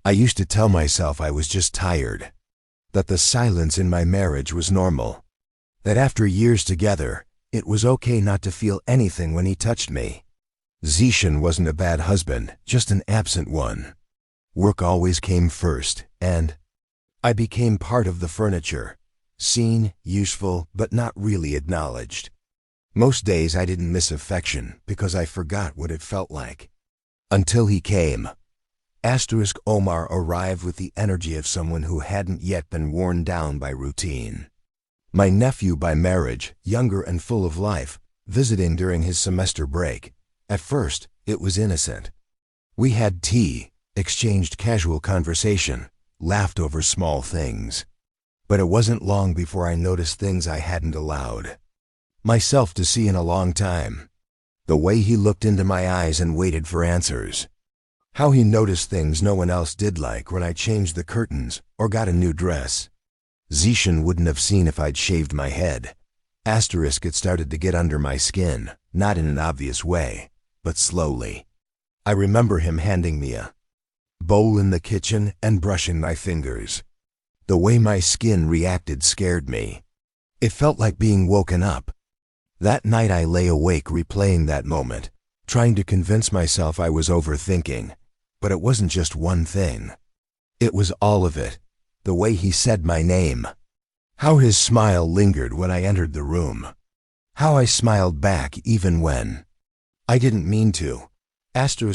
I used to tell myself I was just tired, that the silence in my marriage was normal, that after years together, it was okay not to feel anything when he touched me. Zeeshan wasn't a bad husband, just an absent one. Work always came first, and I became part of the furniture, seen, useful, but not really acknowledged. Most days I didn't miss affection because I forgot what it felt like. Until he came. Omar arrived with the energy of someone who hadn't yet been worn down by routine. My nephew by marriage, younger and full of life, visiting during his semester break. At first, it was innocent. We had tea, exchanged casual conversation, laughed over small things. But it wasn't long before I noticed things I hadn't allowed myself to see in a long time. The way he looked into my eyes and waited for answers. How he noticed things no one else did, like when I changed the curtains or got a new dress. Zeeshan wouldn't have seen if I'd shaved my head. It started to get under my skin, not in an obvious way, but slowly. I remember him handing me a bowl in the kitchen and brushing my fingers. The way my skin reacted scared me. It felt like being woken up. That night I lay awake replaying that moment, trying to convince myself I was overthinking. But it wasn't just one thing. It was all of it. The way he said my name. How his smile lingered when I entered the room. How I smiled back even when I didn't mean to.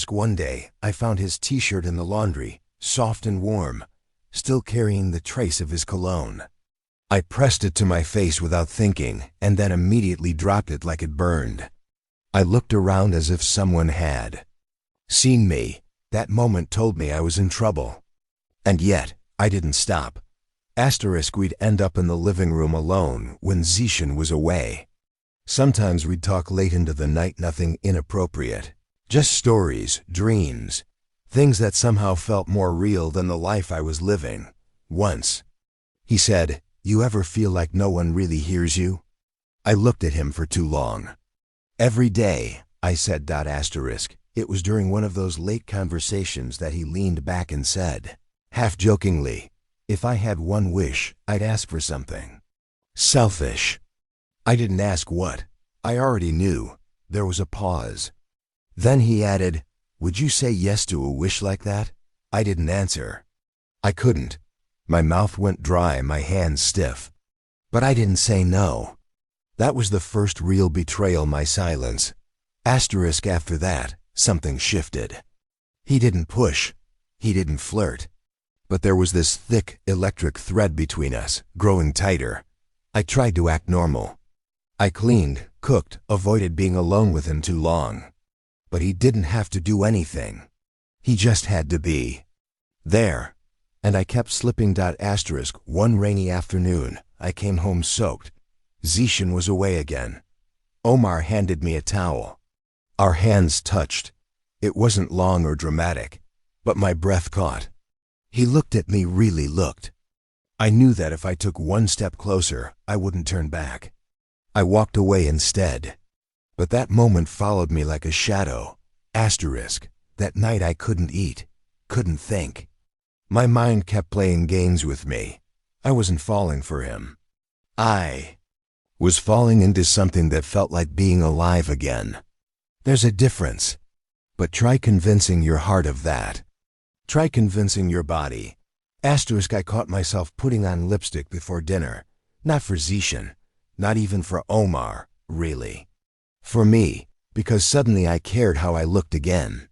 One day, I found his t-shirt in the laundry, soft and warm, still carrying the trace of his cologne. I pressed it to my face without thinking, and then immediately dropped it like it burned. I looked around as if someone had seen me. That moment told me I was in trouble. And yet, I didn't stop. We'd end up in the living room alone when Zeeshan was away. Sometimes we'd talk late into the night, nothing inappropriate. Just stories, dreams, things that somehow felt more real than the life I was living. Once, he said, "You ever feel like no one really hears you?" I looked at him for too long. "Every day," I said. It was during one of those late conversations that he leaned back and said, half jokingly, "If I had one wish, I'd ask for something selfish." I didn't ask what. I already knew. There was a pause. Then he added, "Would you say yes to a wish like that?" I didn't answer. I couldn't. My mouth went dry, my hands stiff. But I didn't say no. That was the first real betrayal, my silence. After that, something shifted. He didn't push. He didn't flirt. But there was this thick, electric thread between us, growing tighter. I tried to act normal. I cleaned, cooked, avoided being alone with him too long. But he didn't have to do anything. He just had to be there. And I kept slipping. One rainy afternoon, I came home soaked. Zeeshan was away again. Omar handed me a towel. Our hands touched. It wasn't long or dramatic, but my breath caught. He looked at me, really looked. I knew that if I took one step closer, I wouldn't turn back. I walked away instead. But that moment followed me like a shadow. That night I couldn't eat, couldn't think. My mind kept playing games with me. I wasn't falling for him. I was falling into something that felt like being alive again. There's a difference. But try convincing your heart of that. Try convincing your body. I caught myself putting on lipstick before dinner. Not for Zeeshan. Not even for Omar, really. For me, because suddenly I cared how I looked again.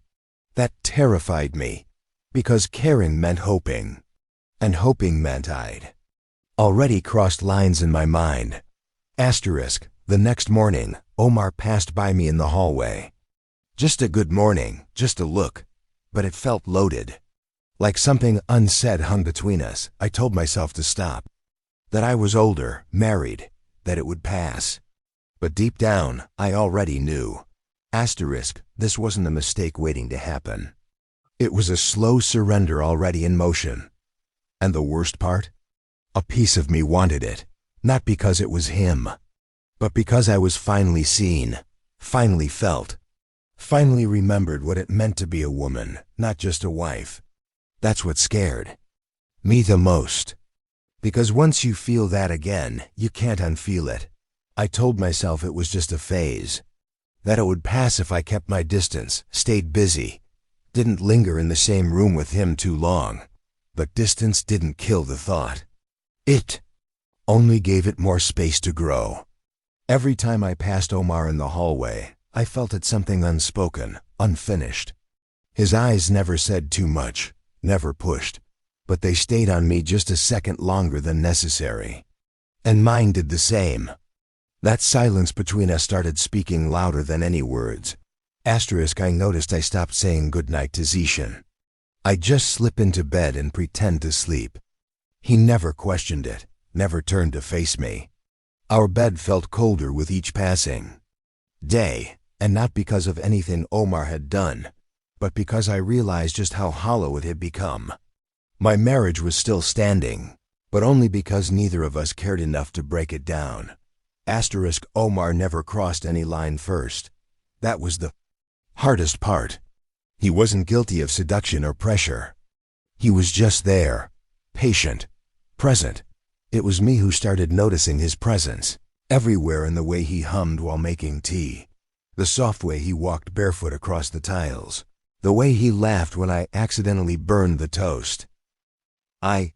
That terrified me, because caring meant hoping. And hoping meant I'd already crossed lines in my mind. The next morning, Omar passed by me in the hallway. Just a good morning, just a look, but it felt loaded. Like something unsaid hung between us. I told myself to stop. That I was older, married, that it would pass. But deep down, I already knew. This wasn't a mistake waiting to happen. It was a slow surrender already in motion. And the worst part? A piece of me wanted it, not because it was him, but because I was finally seen, finally felt, finally remembered what it meant to be a woman, not just a wife. That's what scared me the most. Because once you feel that again, you can't unfeel it. I told myself it was just a phase, that it would pass if I kept my distance, stayed busy, didn't linger in the same room with him too long. But distance didn't kill the thought. It only gave it more space to grow. Every time I passed Omar in the hallway, I felt it something unspoken, unfinished. His eyes never said too much, never pushed, but they stayed on me just a second longer than necessary. And mine did the same. That silence between us started speaking louder than any words. I noticed I stopped saying goodnight to Zishan. I'd just slip into bed and pretend to sleep. He never questioned it, never turned to face me. Our bed felt colder with each passing day, and not because of anything Omar had done, but because I realized just how hollow it had become. My marriage was still standing, but only because neither of us cared enough to break it down. Omar never crossed any line first. That was the hardest part. He wasn't guilty of seduction or pressure. He was just there, patient, present. It was me who started noticing his presence, everywhere, in the way he hummed while making tea, the soft way he walked barefoot across the tiles, the way he laughed when I accidentally burned the toast. I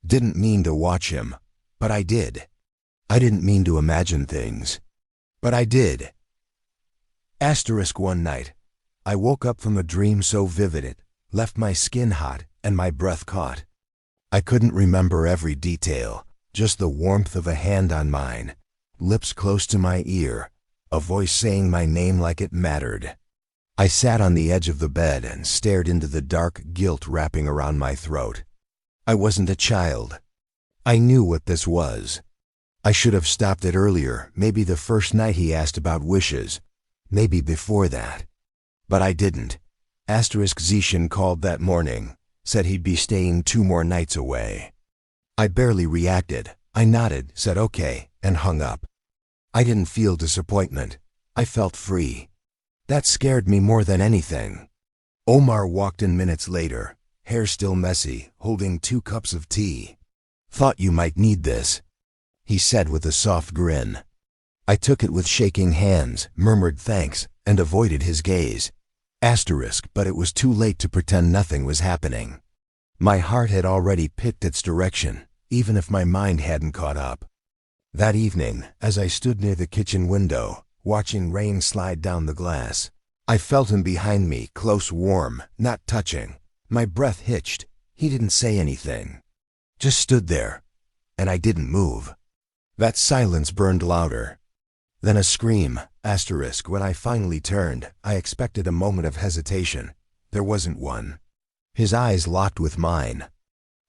didn't mean to watch him, but I did. I didn't mean to imagine things, but I did. One night, I woke up from a dream so vivid it left my skin hot and my breath caught. I couldn't remember every detail, just the warmth of a hand on mine, lips close to my ear, a voice saying my name like it mattered. I sat on the edge of the bed and stared into the dark guilt wrapping around my throat. I wasn't a child. I knew what this was. I should have stopped it earlier, maybe the first night he asked about wishes, maybe before that. But I didn't. Zishan called that morning, said he'd be staying 2 more nights away. I barely reacted. I nodded, said okay, and hung up. I didn't feel disappointment. I felt free. That scared me more than anything. Omar walked in minutes later, hair still messy, holding 2 cups of tea. "Thought you might need this," he said with a soft grin. I took it with shaking hands, murmured thanks, and avoided his gaze. But it was too late to pretend nothing was happening. My heart had already picked its direction, even if my mind hadn't caught up. That evening, as I stood near the kitchen window, watching rain slide down the glass, I felt him behind me, close, warm, not touching. My breath hitched. He didn't say anything. Just stood there, and I didn't move. That silence burned louder. Then a scream, When I finally turned, I expected a moment of hesitation. There wasn't one. His eyes locked with mine.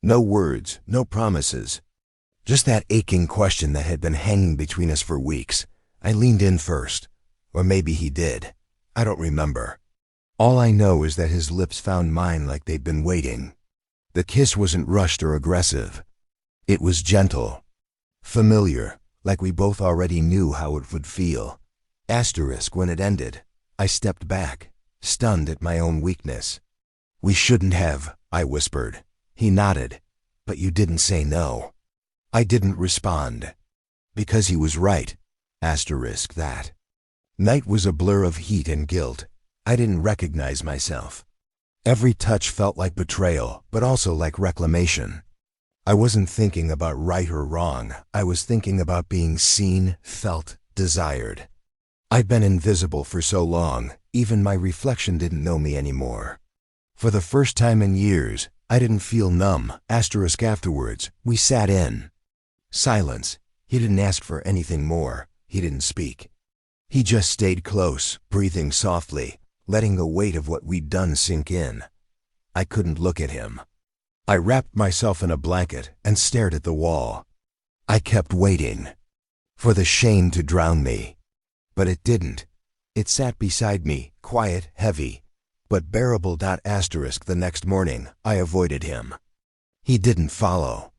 No words, no promises. Just that aching question that had been hanging between us for weeks. I leaned in first. Or maybe he did. I don't remember. All I know is that his lips found mine like they'd been waiting. The kiss wasn't rushed or aggressive. It was gentle, familiar, like we both already knew how it would feel. When it ended, I stepped back, stunned at my own weakness. "We shouldn't have," I whispered. He nodded. "But you didn't say no." I didn't respond. Because he was right. That night was a blur of heat and guilt. I didn't recognize myself. Every touch felt like betrayal, but also like reclamation. I wasn't thinking about right or wrong. I was thinking about being seen, felt, desired. I'd been invisible for so long, even my reflection didn't know me anymore. For the first time in years, I didn't feel numb. Afterwards, we sat in silence. He didn't ask for anything more. He didn't speak. He just stayed close, breathing softly, letting the weight of what we'd done sink in. I couldn't look at him. I wrapped myself in a blanket and stared at the wall. I kept waiting for the shame to drown me. But it didn't. It sat beside me, quiet, heavy, but bearable. The next morning, I avoided him. He didn't follow.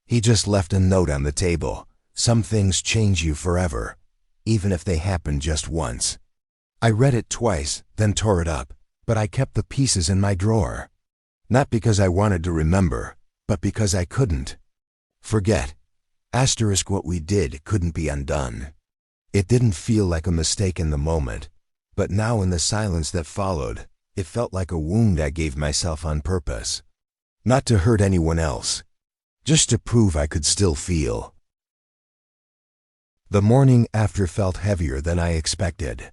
He just left a note on the table. "Some things change you forever, even if they happen just once." I read it twice, then tore it up, but I kept the pieces in my drawer. Not because I wanted to remember, but because I couldn't. Forget. Asterisk what we did couldn't be undone. It didn't feel like a mistake in the moment, but now in the silence that followed, it felt like a wound I gave myself on purpose. Not to hurt anyone else, just to prove I could still feel. The morning after felt heavier than I expected.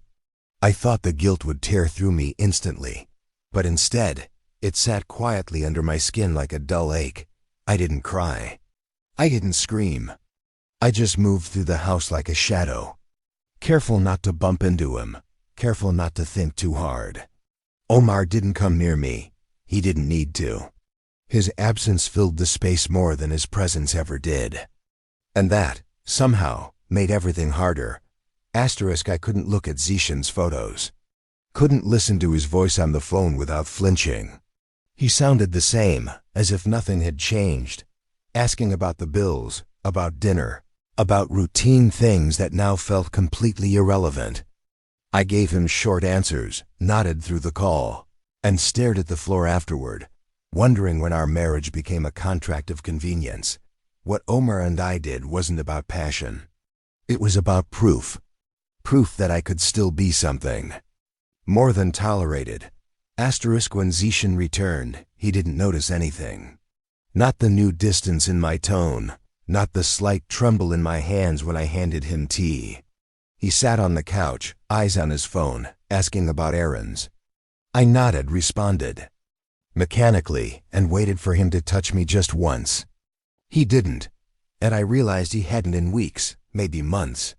I thought the guilt would tear through me instantly, but instead, it sat quietly under my skin like a dull ache. I didn't cry. I didn't scream. I just moved through the house like a shadow. Careful not to bump into him. Careful not to think too hard. Omar didn't come near me. He didn't need to. His absence filled the space more than his presence ever did. And that, somehow, made everything harder. Asterisk I couldn't look at Zishan's photos. Couldn't listen to his voice on the phone without flinching. He sounded the same, as if nothing had changed. Asking about the bills, about dinner, about routine things that now felt completely irrelevant. I gave him short answers, nodded through the call, and stared at the floor afterward, wondering when our marriage became a contract of convenience. What Omar and I did wasn't about passion. It was about proof. Proof that I could still be something. More than tolerated. Asterisk when Zishan returned, he didn't notice anything. Not the new distance in my tone, not the slight tremble in my hands when I handed him tea. He sat on the couch, eyes on his phone, asking about errands. I nodded, responded mechanically, and waited for him to touch me just once. He didn't, and I realized he hadn't in weeks, maybe months.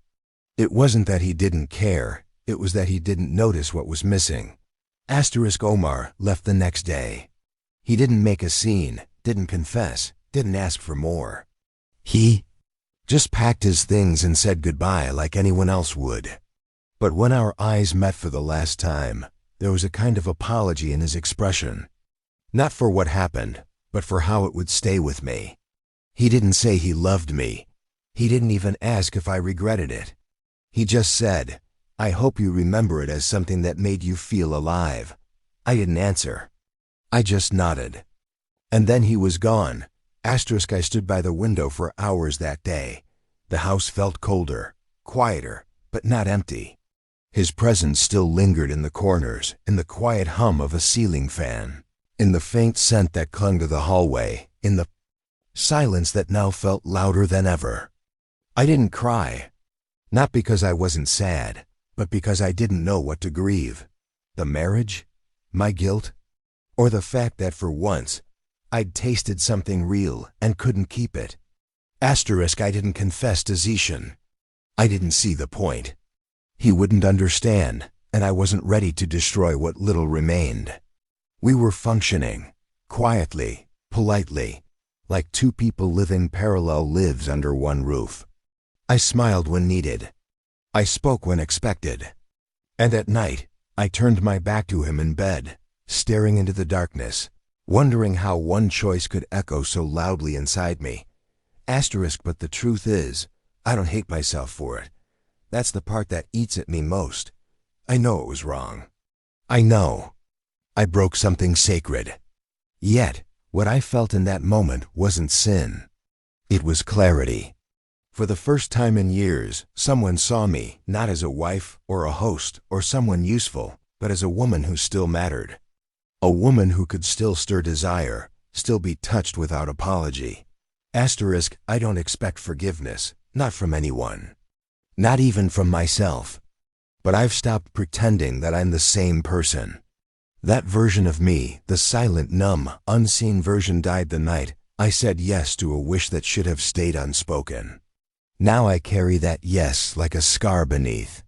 It wasn't that he didn't care, it was that he didn't notice what was missing. Asterisk Omar left the next day. He didn't make a scene, didn't confess, didn't ask for more. He just packed his things and said goodbye like anyone else would. But when our eyes met for the last time, there was a kind of apology in his expression. Not for what happened, but for how it would stay with me. He didn't say he loved me. He didn't even ask if I regretted it. He just said, I hope you remember it as something that made you feel alive. I didn't answer. I just nodded. And then he was gone. Asterisk I stood by the window for hours that day. The house felt colder, quieter, but not empty. His presence still lingered in the corners, in the quiet hum of a ceiling fan, in the faint scent that clung to the hallway, in the silence that now felt louder than ever. I didn't cry. Not because I wasn't sad, but because I didn't know what to grieve. The marriage? My guilt? Or the fact that for once, I'd tasted something real and couldn't keep it. Asterisk I didn't confess to Zishan. I didn't see the point. He wouldn't understand, and I wasn't ready to destroy what little remained. We were functioning, quietly, politely, like two people living parallel lives under one roof. I smiled when needed. I spoke when expected. And at night, I turned my back to him in bed, staring into the darkness, wondering how one choice could echo so loudly inside me. Asterisk, but the truth is, I don't hate myself for it. That's the part that eats at me most. I know it was wrong. I know. I broke something sacred. Yet, what I felt in that moment wasn't sin. It was clarity. For the first time in years, someone saw me not as a wife or a host or someone useful, but as a woman who still mattered. A woman who could still stir desire, still be touched without apology. Asterisk, I don't expect forgiveness, not from anyone. Not even from myself. But I've stopped pretending that I'm the same person. That version of me, the silent, numb, unseen version died the night I said yes to a wish that should have stayed unspoken. Now I carry that yes like a scar beneath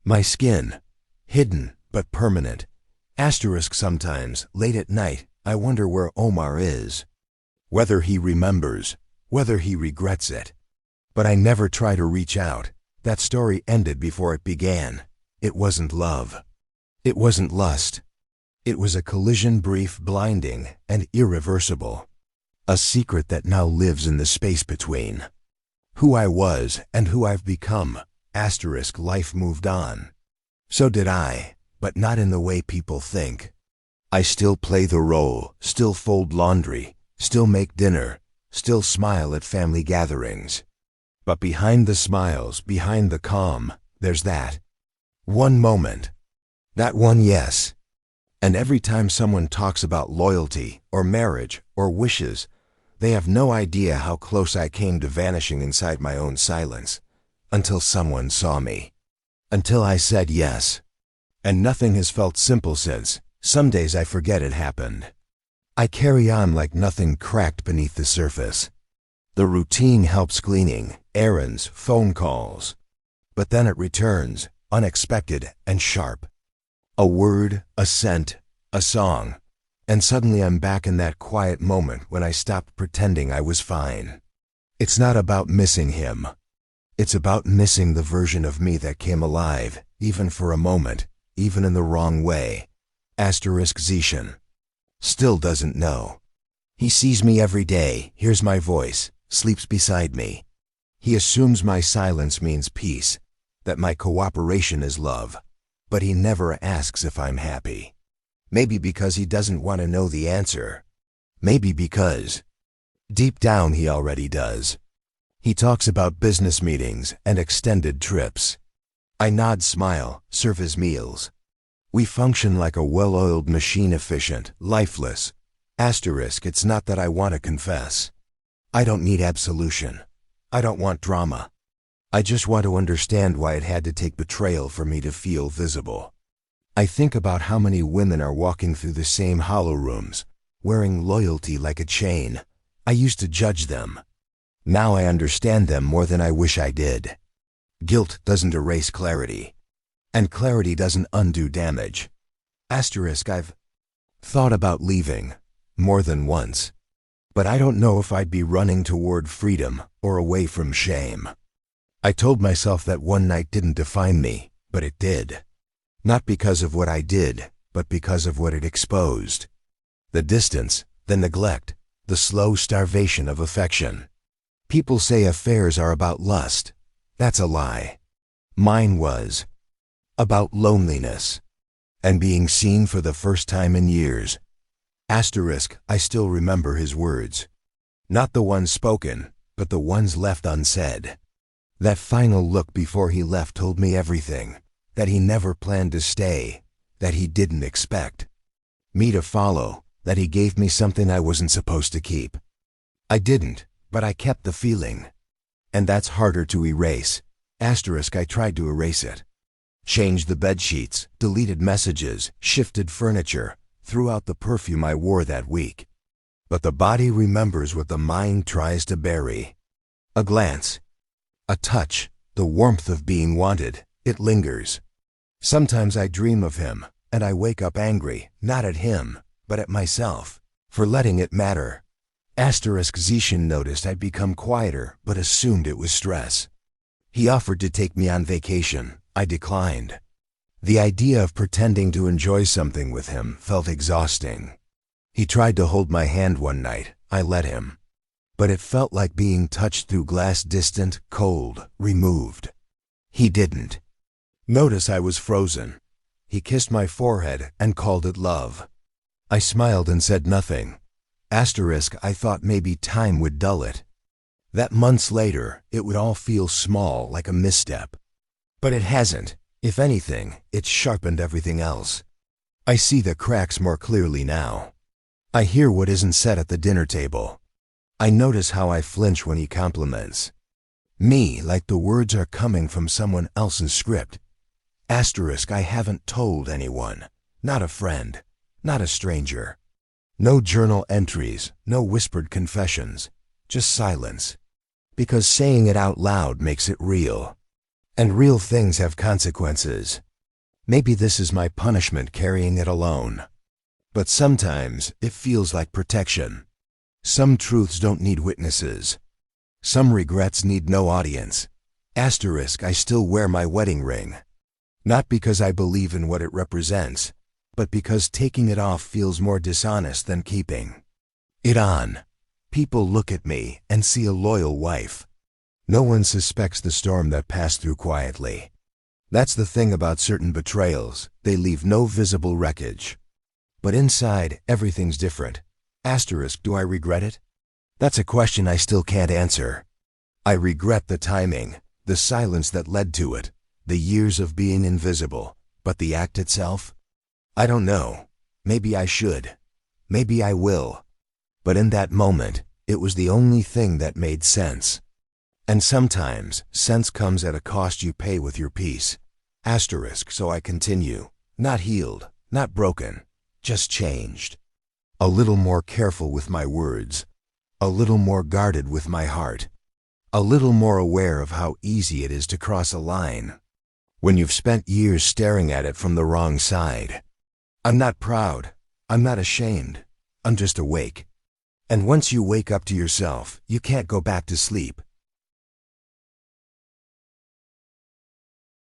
my skin, hidden but permanent. Asterisk sometimes, late at night, I wonder where Omar is. Whether he remembers, whether he regrets it. But I never try to reach out. That story ended before it began. It wasn't love. It wasn't lust. It was a collision brief, blinding, and irreversible. A secret that now lives in the space between. Who I was and who I've become. Asterisk life moved on. So did I, but not in the way people think. I still play the role, still fold laundry, still make dinner, still smile at family gatherings. But behind the smiles, behind the calm, there's that one moment, that one yes. And every time someone talks about loyalty, or marriage, or wishes, they have no idea how close I came to vanishing inside my own silence, until someone saw me. Until I said yes. And nothing has felt simple since. Some days I forget it happened. I carry on like nothing cracked beneath the surface. The routine helps cleaning, errands, phone calls. But then it returns, unexpected and sharp. A word, a scent, a song, and suddenly I'm back in that quiet moment when I stopped pretending I was fine. It's not about missing him. It's about missing the version of me that came alive, even for a moment, even in the wrong way. Zishan. Still doesn't know. He sees me every day, hears my voice, sleeps beside me. He assumes my silence means peace, that my cooperation is love. But he never asks if I'm happy. Maybe because he doesn't want to know the answer. Maybe because, deep down, he already does. He talks about business meetings and extended trips. I nod, smile, serve his meals. We function like a well-oiled machine, efficient, lifeless. It's not that I want to confess. I don't need absolution. I don't want drama. I just want to understand why it had to take betrayal for me to feel visible. I think about how many women are walking through the same hollow rooms, wearing loyalty like a chain. I used to judge them. Now I understand them more than I wish I did. Guilt doesn't erase clarity, and clarity doesn't undo damage. I've thought about leaving, more than once, but I don't know if I'd be running toward freedom or away from shame. I told myself that one night didn't define me, but it did. Not because of what I did, but because of what it exposed. The distance, the neglect, the slow starvation of affection. People say affairs are about lust. That's a lie. Mine was about loneliness and being seen for the first time in years. I still remember his words. Not the ones spoken, but the ones left unsaid. That final look before he left told me everything, that he never planned to stay, that he didn't expect me to follow, that he gave me something I wasn't supposed to keep. I didn't, but I kept the feeling. And that's harder to erase. I tried to erase it. Changed the bed sheets, deleted messages, shifted furniture, threw out the perfume I wore that week. But the body remembers what the mind tries to bury. A glance, a touch, the warmth of being wanted, it lingers. Sometimes I dream of him, and I wake up angry, not at him, but at myself, for letting it matter. Zishan noticed I'd become quieter, but assumed it was stress. He offered to take me on vacation. I declined. The idea of pretending to enjoy something with him felt exhausting. He tried to hold my hand one night. I let him. But it felt like being touched through glass, distant, cold, removed. He didn't notice I was frozen. He kissed my forehead and called it love. I smiled and said nothing. I thought maybe time would dull it. That months later, it would all feel small, like a misstep. But it hasn't. If anything, it's sharpened everything else. I see the cracks more clearly now. I hear what isn't said at the dinner table. I notice how I flinch when he compliments me, like the words are coming from someone else's script. I haven't told anyone. Not a friend. Not a stranger. No journal entries, no whispered confessions. Just silence. Because saying it out loud makes it real. And real things have consequences. Maybe this is my punishment, carrying it alone. But sometimes it feels like protection. Some truths don't need witnesses. Some regrets need no audience. I still wear my wedding ring. Not because I believe in what it represents, but because taking it off feels more dishonest than keeping it on. People look at me and see a loyal wife. No one suspects the storm that passed through quietly. That's the thing about certain betrayals, they leave no visible wreckage. But inside, everything's different. Asterisk, do I regret it? That's a question I still can't answer. I regret the timing, the silence that led to it, the years of being invisible, but the act itself? I don't know. Maybe I should. Maybe I will. But in that moment, it was the only thing that made sense. And sometimes, sense comes at a cost you pay with your peace. Asterisk, so I continue. Not healed, not broken, just changed. A little more careful with my words. A little more guarded with my heart. A little more aware of how easy it is to cross a line when you've spent years staring at it from the wrong side. I'm not proud. I'm not ashamed. I'm just awake. And once you wake up to yourself, you can't go back to sleep.